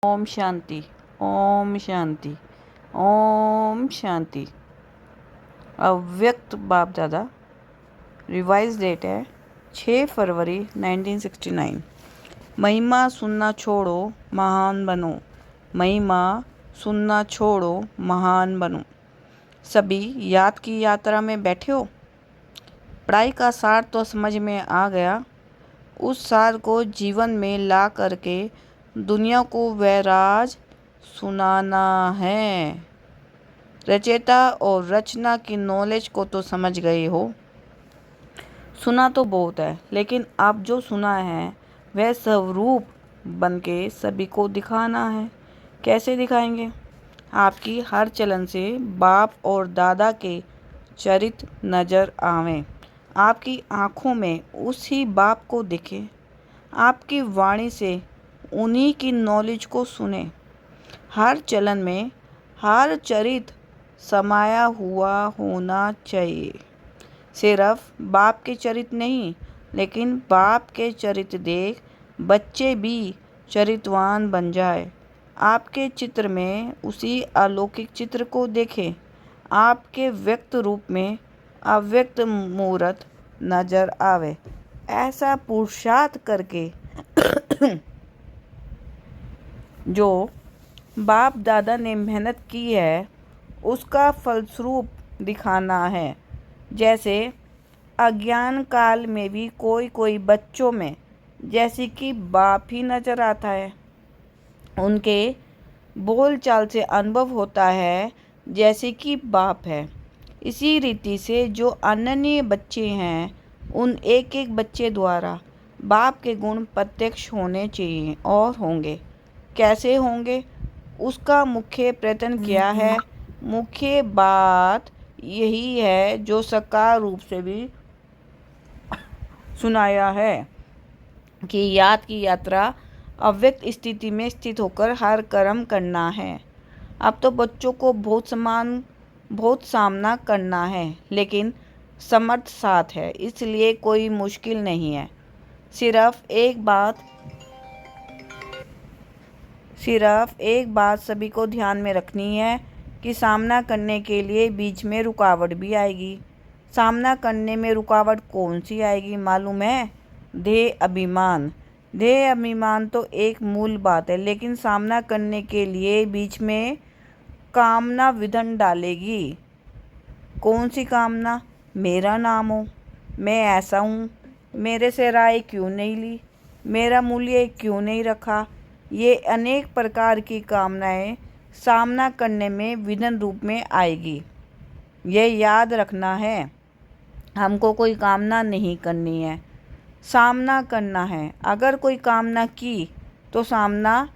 ओम शांति। ओम शांति। ओम शांति। अव्यक्त बाप दादा। रिवाइज डेट है 6 फरवरी 1969। महिमा सुनना छोड़ो, महान बनो। महिमा सुनना छोड़ो, महान बनो। सभी याद की यात्रा में बैठे हो। पढ़ाई का सार तो समझ में आ गया। उस सार को जीवन में ला करके दुनिया को वह राज सुनाना है। रचयिता और रचना की नॉलेज को तो समझ गए हो। सुना तो बहुत है, लेकिन अब जो सुना है वह स्वरूप बन के सभी को दिखाना है। कैसे दिखाएंगे? आपकी हर चलन से बाप और दादा के चरित्र नजर आवें। आपकी आँखों में उसी बाप को दिखे। आपकी वाणी से उन्हीं की नॉलेज को सुने। हर चलन में हर चरित्र समाया हुआ होना चाहिए। सिर्फ बाप के चरित्र नहीं, लेकिन बाप के चरित्र देख बच्चे भी चरित्रवान बन जाए। आपके चित्र में उसी अलौकिक चित्र को देखें। आपके व्यक्त रूप में अव्यक्त मूर्त नजर आवे। ऐसा पुरुषार्थ करके जो बाप दादा ने मेहनत की है उसका फलस्वरूप दिखाना है। जैसे अज्ञान काल में भी कोई कोई बच्चों में जैसे कि बाप ही नजर आता है। उनके बोल चाल से अनुभव होता है जैसे कि बाप है। इसी रीति से जो अनन्य बच्चे हैं उन एक एक बच्चे द्वारा बाप के गुण प्रत्यक्ष होने चाहिए और होंगे। कैसे होंगे उसका मुख्य प्रयत्न किया है। मुख्य बात यही है जो साकार रूप से भी सुनाया है कि याद की यात्रा अव्यक्त स्थिति में स्थित होकर हर कर्म करना है। अब तो बच्चों को बहुत सामना करना है, लेकिन समर्थ साथ है, इसलिए कोई मुश्किल नहीं है। सिर्फ एक बात सभी को ध्यान में रखनी है कि सामना करने के लिए बीच में रुकावट भी आएगी। सामना करने में रुकावट कौन सी आएगी मालूम है? देह अभिमान। देह अभिमान तो एक मूल बात है, लेकिन सामना करने के लिए बीच में कामना विघ्न डालेगी। कौन सी कामना? मेरा नाम हो, मैं ऐसा हूँ, मेरे से राय क्यों नहीं ली, मेरा मूल्य क्यों नहीं रखा। ये अनेक प्रकार की कामनाएं सामना करने में विघ्न रूप में आएगी। यह याद रखना है, हमको कोई कामना नहीं करनी है, सामना करना है। अगर कोई कामना की तो सामना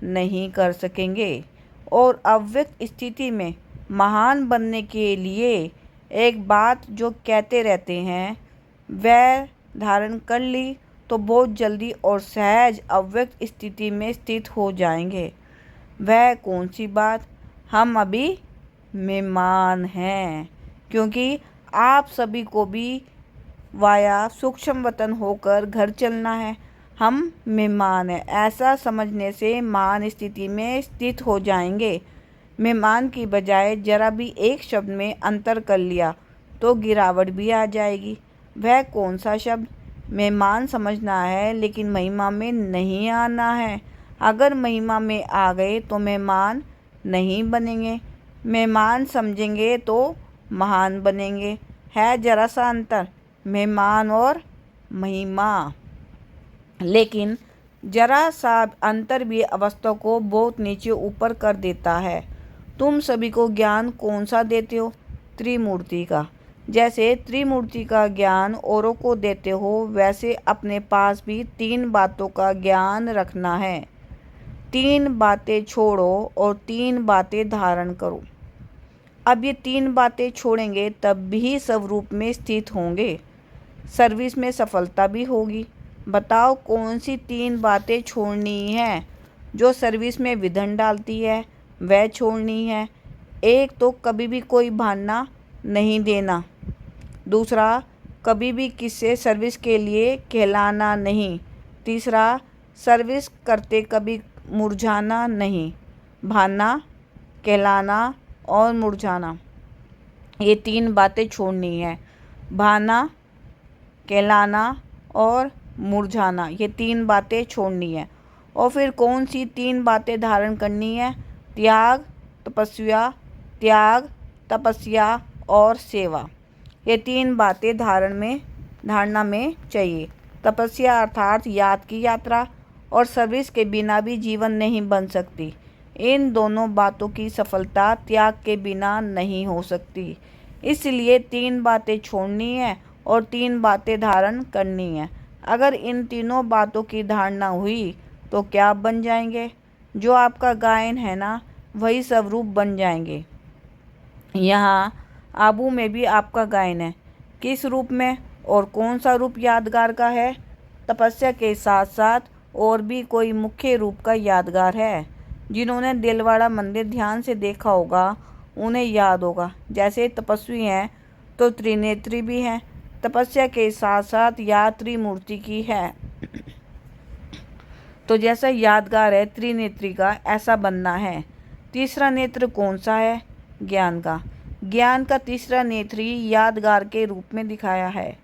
नहीं कर सकेंगे। और अव्यक्त स्थिति में महान बनने के लिए एक बात जो कहते रहते हैं वह धारण कर ली तो बहुत जल्दी और सहज अव्यक्त स्थिति में स्थित हो जाएंगे। वह कौन सी बात? हम अभी मेहमान हैं, क्योंकि आप सभी को भी वाया सूक्ष्म वतन होकर घर चलना है। हम मेहमान हैं, ऐसा समझने से महान स्थिति में स्थित हो जाएंगे। मेहमान की बजाय जरा भी एक शब्द में अंतर कर लिया तो गिरावट भी आ जाएगी। वह कौन सा शब्द? मेहमान समझना है, लेकिन महिमा में नहीं आना है। अगर महिमा में आ गए तो मेहमान नहीं बनेंगे। मेहमान समझेंगे तो महान बनेंगे। है जरा सा अंतर, मेहमान और महिमा। लेकिन जरा सा अंतर भी अवस्था को बहुत नीचे ऊपर कर देता है। तुम सभी को ज्ञान कौन सा देते हो? त्रिमूर्ति का। जैसे त्रिमूर्ति का ज्ञान औरों को देते हो, वैसे अपने पास भी 3 बातों का ज्ञान रखना है। 3 बातें छोड़ो और 3 बातें धारण करो। अब ये 3 बातें छोड़ेंगे तब भी स्वरूप में स्थित होंगे, सर्विस में सफलता भी होगी। बताओ कौन सी 3 बातें छोड़नी है जो सर्विस में विघ्न डालती है? वह छोड़नी है। एक तो कभी भी कोई बहाना नहीं देना। दूसरा, कभी भी किसी सर्विस के लिए कहलाना नहीं। तीसरा, सर्विस करते कभी मुरझाना नहीं। भाना, कहलाना और मुरझाना, ये 3 बातें छोड़नी है। भाना, कहलाना और मुरझाना, ये 3 बातें छोड़नी है। और फिर कौन सी 3 बातें धारण करनी है? त्याग, तपस्या और सेवा। ये 3 बातें धारणा में चाहिए। तपस्या अर्थात याद की यात्रा, और सर्विस के बिना भी जीवन नहीं बन सकती। इन दोनों बातों की सफलता त्याग के बिना नहीं हो सकती। इसलिए 3 बातें छोड़नी है और 3 बातें धारण करनी है। अगर इन तीनों बातों की धारणा हुई तो क्या बन जाएंगे? जो आपका गायन है ना, वही सब रूप बन जाएंगे। यहाँ आबू में भी आपका गायन है। किस रूप में और कौन सा रूप यादगार का है? तपस्या के साथ साथ और भी कोई मुख्य रूप का यादगार है? जिन्होंने दिलवाड़ा मंदिर ध्यान से देखा होगा उन्हें याद होगा। जैसे तपस्वी हैं तो त्रिनेत्री भी हैं। तपस्या के साथ साथ याद त्रिमूर्ति की है। तो जैसा यादगार है त्रिनेत्री का, ऐसा बनना है। तीसरा नेत्र कौन सा है? ज्ञान का। ज्ञान का तीसरा नेत्र ही यादगार के रूप में दिखाया है।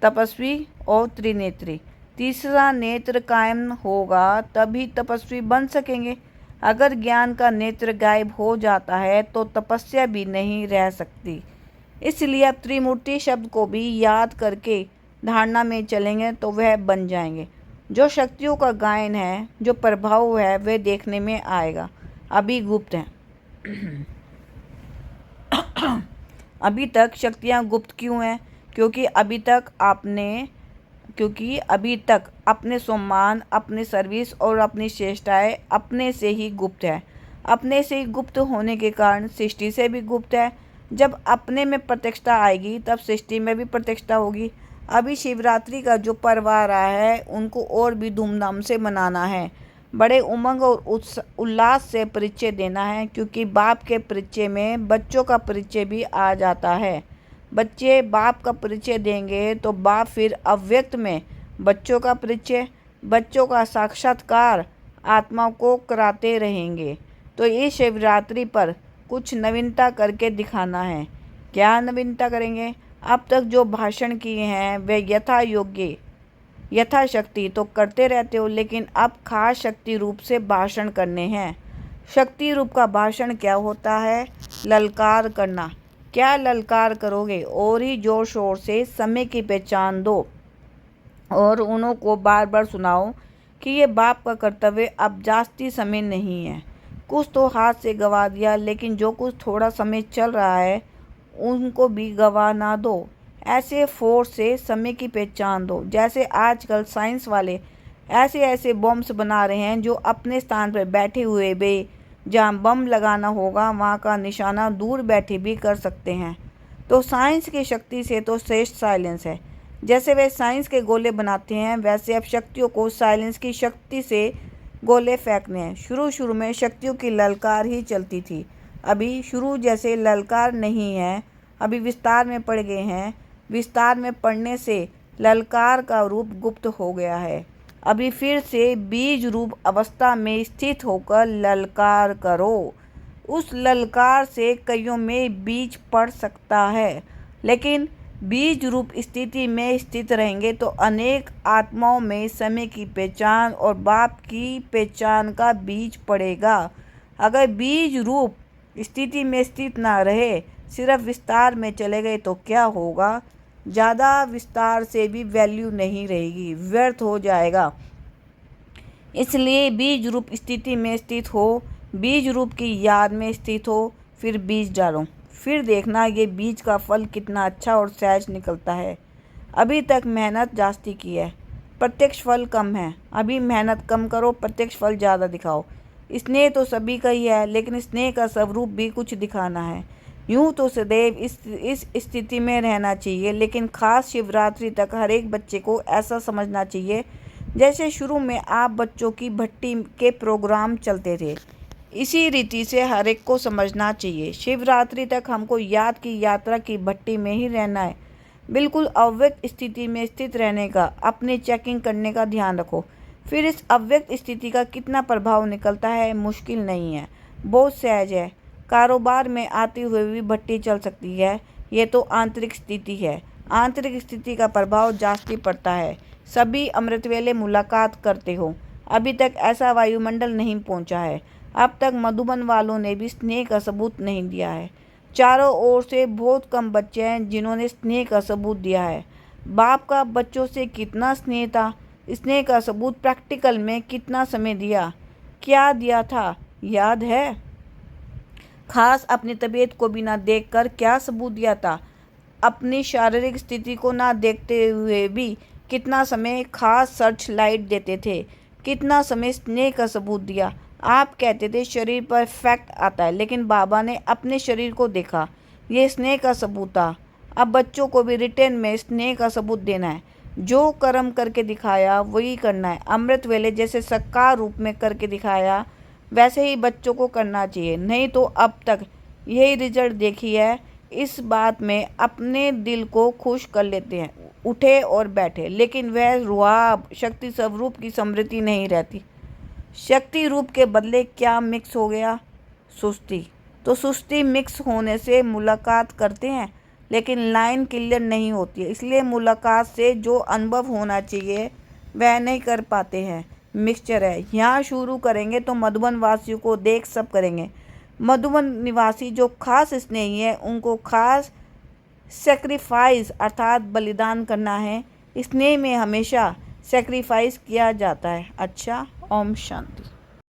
तपस्वी और त्रिनेत्री, तीसरा नेत्र कायम होगा तभी तपस्वी बन सकेंगे। अगर ज्ञान का नेत्र गायब हो जाता है तो तपस्या भी नहीं रह सकती। इसलिए अब त्रिमूर्ति शब्द को भी याद करके धारणा में चलेंगे तो वह बन जाएंगे। जो शक्तियों का गायन है, जो प्रभाव है, वह देखने में आएगा। अभी गुप्त है। अभी तक शक्तियाँ गुप्त क्यों हैं? क्योंकि अभी तक अपने सम्मान, अपनी सर्विस और अपनी चेष्टाएं अपने से ही गुप्त है। अपने से ही गुप्त होने के कारण सृष्टि से भी गुप्त है। जब अपने में प्रत्यक्षता आएगी तब सृष्टि में भी प्रत्यक्षता होगी। अभी शिवरात्रि का जो पर्व आ रहा है उनको और भी धूमधाम से मनाना है। बड़े उमंग और उल्लास से परिचय देना है, क्योंकि बाप के परिचय में बच्चों का परिचय भी आ जाता है। बच्चे बाप का परिचय देंगे तो बाप फिर अव्यक्त में बच्चों का परिचय, बच्चों का साक्षात्कार आत्मा को कराते रहेंगे। तो इस शिवरात्रि पर कुछ नवीनता करके दिखाना है। क्या नवीनता करेंगे? अब तक जो भाषण किए हैं वे यथाशक्ति तो करते रहते हो, लेकिन अब खास शक्ति रूप से भाषण करने हैं। शक्ति रूप का भाषण क्या होता है? ललकार करना। क्या ललकार करोगे? और ही जोर शोर से समय की पहचान दो और उन्हों को बार बार सुनाओ कि ये बाप का कर्तव्य अब जास्ती समय नहीं है। कुछ तो हाथ से गवा दिया, लेकिन जो कुछ थोड़ा समय चल रहा है उनको भी गवा ना दो। ऐसे फोर्स से समय की पहचान दो। जैसे आजकल साइंस वाले ऐसे ऐसे बॉम्ब्स बना रहे हैं जो अपने स्थान पर बैठे हुए भी जहाँ बम लगाना होगा वहाँ का निशाना दूर बैठे भी कर सकते हैं। तो साइंस की शक्ति से तो श्रेष्ठ साइलेंस है। जैसे वे साइंस के गोले बनाते हैं, वैसे अब शक्तियों को साइलेंस की शक्ति से गोले फेंकने हैं। शुरू में शक्तियों की ललकार ही चलती थी। अभी शुरू जैसे ललकार नहीं है, अभी विस्तार में पड़ गए हैं। विस्तार में पड़ने से ललकार का रूप गुप्त हो गया है। अभी फिर से बीज रूप अवस्था में स्थित होकर ललकार करो। उस ललकार से कईयों में बीज पड़ सकता है, लेकिन बीज रूप स्थिति में स्थित रहेंगे तो अनेक आत्माओं में समय की पहचान और बाप की पहचान का बीज पड़ेगा। अगर बीज रूप स्थिति में स्थित ना रहे, सिर्फ विस्तार में चले गए तो क्या होगा? ज़्यादा विस्तार से भी वैल्यू नहीं रहेगी, व्यर्थ हो जाएगा। इसलिए बीज रूप स्थिति में स्थित हो, बीज रूप की याद में स्थित हो, फिर बीज डालो। फिर देखना ये बीज का फल कितना अच्छा और सहज निकलता है। अभी तक मेहनत जास्ती की है, प्रत्यक्ष फल कम है। अभी मेहनत कम करो, प्रत्यक्ष फल ज़्यादा दिखाओ। स्नेह तो सभी का ही है, लेकिन स्नेह का स्वरूप भी कुछ दिखाना है। यूँ तो सदैव इस स्थिति में रहना चाहिए, लेकिन खास शिवरात्रि तक हर एक बच्चे को ऐसा समझना चाहिए जैसे शुरू में आप बच्चों की भट्टी के प्रोग्राम चलते थे। इसी रीति से हर एक को समझना चाहिए। शिवरात्रि तक हमको याद की यात्रा की भट्टी में ही रहना है। बिल्कुल अव्यक्त स्थिति में स्थित रहने का, अपनी चेकिंग करने का ध्यान रखो। फिर इस अव्यक्त स्थिति का कितना प्रभाव निकलता है मुश्किल नहीं है, बहुत सहज है। कारोबार में आते हुए भी भट्टी चल सकती है। ये तो आंतरिक स्थिति है। आंतरिक स्थिति का प्रभाव जास्ती पड़ता है। सभी अमृतवेले मुलाकात करते हो, अभी तक ऐसा वायुमंडल नहीं पहुंचा है। अब तक मधुबन वालों ने भी स्नेह का सबूत नहीं दिया है। चारों ओर से बहुत कम बच्चे हैं जिन्होंने स्नेह का सबूत दिया है। बाप का बच्चों से कितना स्नेह था, स्नेह का सबूत प्रैक्टिकल में कितना समय दिया, क्या दिया था, याद है? खास अपनी तबीयत को भी ना देखकर क्या सबूत दिया था। अपनी शारीरिक स्थिति को ना देखते हुए भी कितना समय खास सर्च लाइट देते थे, कितना समय स्नेह का सबूत दिया। आप कहते थे शरीर पर इफेक्ट आता है, लेकिन बाबा ने अपने शरीर को देखा, ये स्नेह का सबूत था। अब बच्चों को भी रिटर्न में स्नेह का सबूत देना है। जो कर्म करके दिखाया वही करना है। अमृत वेले जैसे साकार रूप में करके दिखाया वैसे ही बच्चों को करना चाहिए, नहीं तो अब तक यही रिजल्ट देखी है। इस बात में अपने दिल को खुश कर लेते हैं, उठे और बैठे, लेकिन वह रुआब शक्ति स्वरूप की समृद्धि नहीं रहती। शक्ति रूप के बदले क्या मिक्स हो गया? सुस्ती। तो सुस्ती मिक्स होने से मुलाकात करते हैं, लेकिन लाइन क्लियर नहीं होती है, इसलिए मुलाकात से जो अनुभव होना चाहिए वह नहीं कर पाते हैं। मिक्सचर है। यहाँ शुरू करेंगे तो मधुबन वासियों को देख सब करेंगे। मधुबन निवासी जो खास स्नेही है उनको खास सेक्रीफाइस अर्थात बलिदान करना है। स्नेह में हमेशा सेक्रीफाइस किया जाता है। अच्छा, ओम शांति।